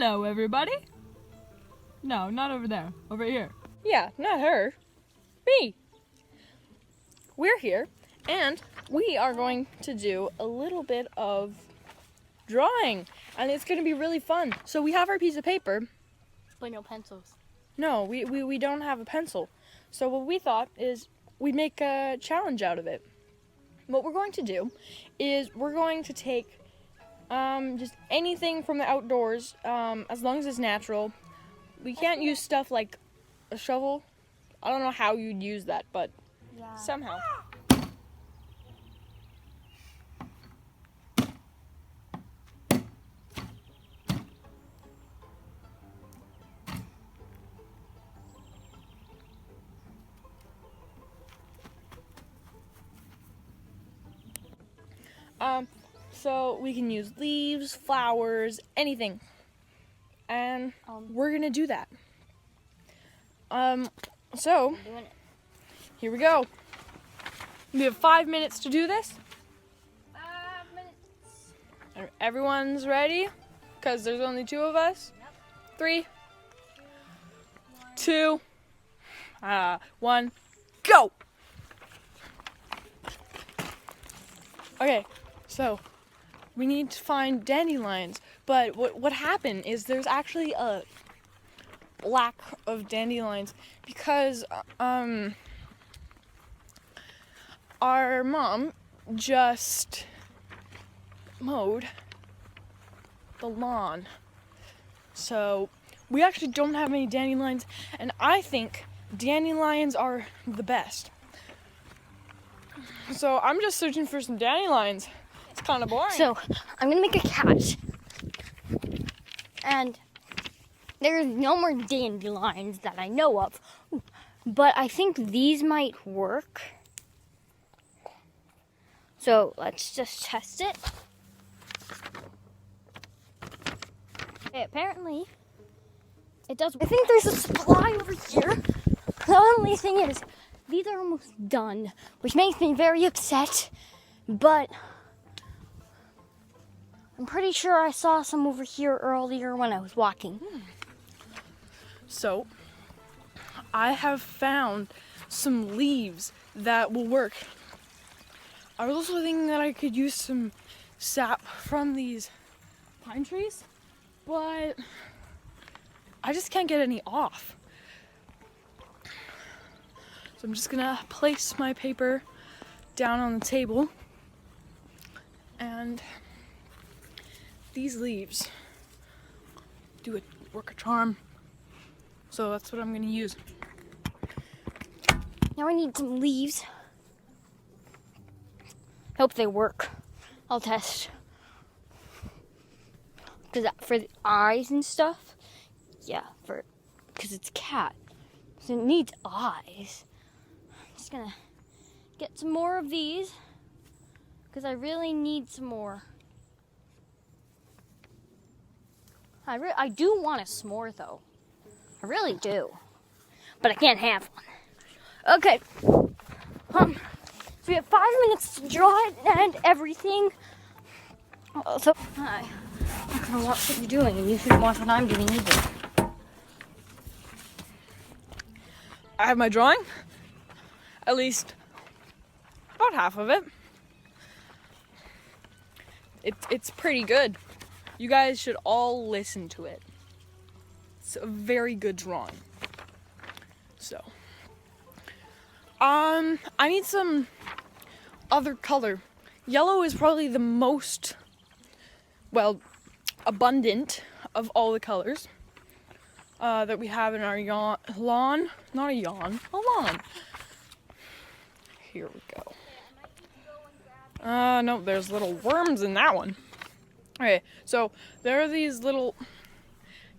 Hello, everybody. No, not over there. Over here. Yeah, not her. Me. We're here, and we are going to do a little bit of drawing, and it's going to be really fun. So we have our piece of paper. But no pencils. No, we don't have a pencil. So what we thought is we'd make a challenge out of it. What we're going to do is we're going to take just anything from the outdoors, as long as it's natural. We can't use stuff like a shovel. I don't know how you'd use that, but somehow. So we can use leaves, flowers, anything. And we're gonna do that. So here we go. We have 5 minutes to do this. 5 minutes. Everyone's ready? Because there's only 2 of us. Yep. 3, 2, 1, go! Okay, so we need to find dandelions, but what happened is there's actually a lack of dandelions because our mom just mowed the lawn. So we actually don't have any dandelions, and I think dandelions are the best. So I'm just searching for some dandelions. It's kind of boring. So I'm gonna make a cat, and there's no more dandelions that I know of, but I think these might work. So let's just test it. Okay, apparently it does. I think there's a supply over here. The only thing is, these are almost done, which makes me very upset, but I'm pretty sure I saw some over here earlier when I was walking. So I have found some leaves that will work. I was also thinking that I could use some sap from these pine trees, but I just can't get any off. So I'm just gonna place my paper down on the table, and these leaves work a charm. So that's what I'm gonna use. Now I need some leaves. Hope they work. I'll test. Cause for the eyes and stuff, yeah, cause it's a cat, so it needs eyes. Just gonna get some more of these because I really need some more. I do want a s'more though. I really do, but I can't have one. Okay. So we have 5 minutes to draw it and everything. So I'm not gonna watch what you're doing, and you shouldn't watch what I'm doing either. I have my drawing. At least about half of it. It's pretty good. You guys should all listen to it. It's a very good drawing. So, I need some other color. Yellow is probably the most, abundant of all the colors that we have in our lawn. Not a lawn. Here we go. No, there's little worms in that one. Okay, so there are these little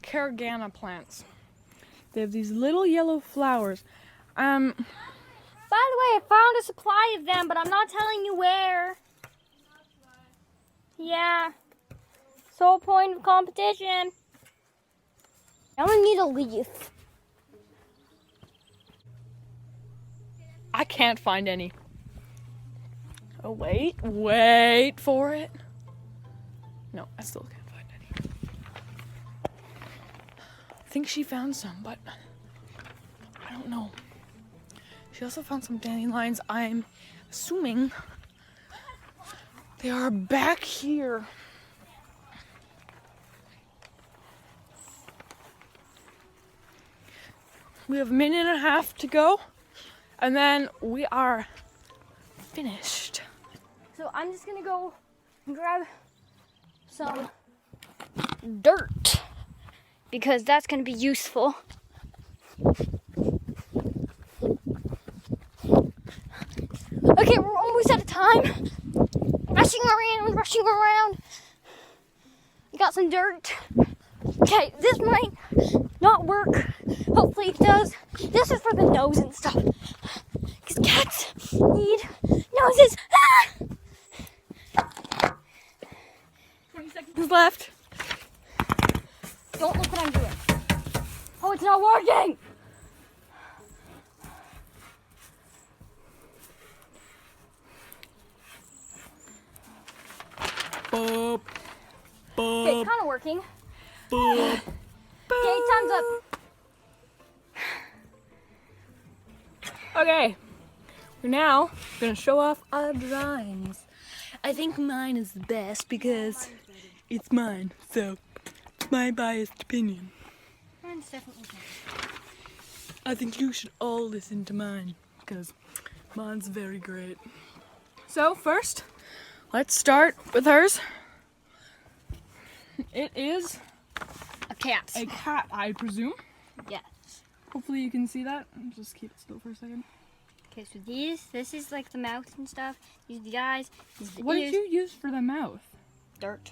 caragana plants. They have these little yellow flowers. By the way, I found a supply of them, but I'm not telling you where. Yeah. Sole point of competition. I only need a leaf. I can't find any. Oh, wait for it. No, I still can't find any. I think she found some, but I don't know. She also found some dandelions. I'm assuming they are back here. We have a minute and a half to go, and then we are finished. So I'm just gonna go and grab some dirt because that's gonna be useful. Okay, we're almost out of time. Rushing around. We got some dirt. Okay, this might not work. Hopefully it does. This is for the nose and stuff. Because cats need noses. Ah! 20 seconds left. Don't look what I'm doing. Oh, it's not working. Boop. Boop. Okay, it's kind of working. Boop. Okay, time's up. Okay, we're now gonna show off our drawings. I think mine is the best because it's mine, so it's my biased opinion. Mine's definitely better. I think you should all listen to mine because mine's very great. So first, let's start with hers. It is A cat. a cat, I presume. Yes. Hopefully you can see that. Just keep it still for a second. Okay, so this is like the mouth and stuff. These are the eyes. These are the What ears. did you use for the mouth? Dirt.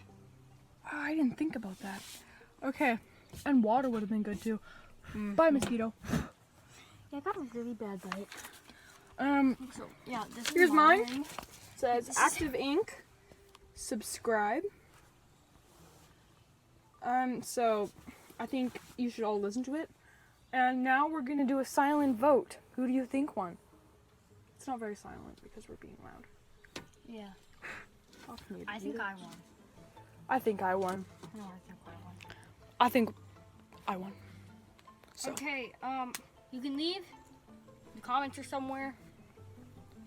Oh, I didn't think about that. Okay, and water would have been good too. Bye, mosquito. Yeah, I got a really bad bite. So, yeah, this is Here's mine. watering. Says This is- ActiveINC. Subscribe. So I think you should all listen to it. And now we're gonna do a silent vote. Who do you think won? It's not very silent because we're being loud. Yeah, Talk to me, I think Vita. I won. I think I won. No, I think I won. I think I won. So. Okay, you can leave the comments or somewhere.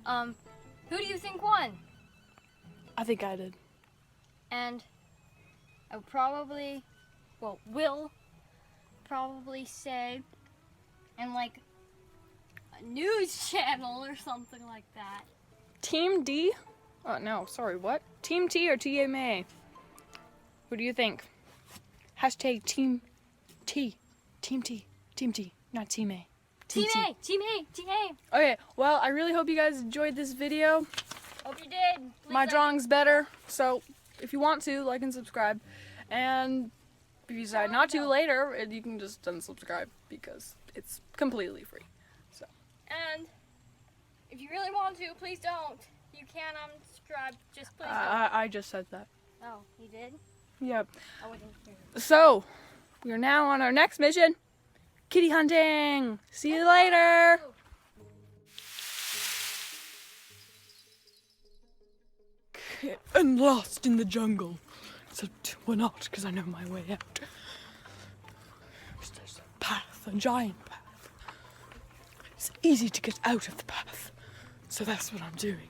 Who do you think won? I think I did. And I would probably, will probably say, and like a news channel or something like that. Team D? Oh no, sorry, what? Team T or Team A? Who do you think? Hashtag Team T. Team T. Team T. Not Team A. Team T. A, Team A, Team A. Okay, well, I really hope you guys enjoyed this video. Hope you did. Please My like- drawing's better, so if you want to, like and subscribe. And if you decide not to later, you can just unsubscribe because it's completely free. And if you really want to, please don't. You can unsubscribe. Just please don't. I just said that. Oh, you did? Yep. I wouldn't hear. So, we are now on our next mission. Kitty hunting! See you later! And lost in the jungle. Except we're not, because I know my way out. There's a path, a giant path. It's easy to get out of the path. So that's what I'm doing.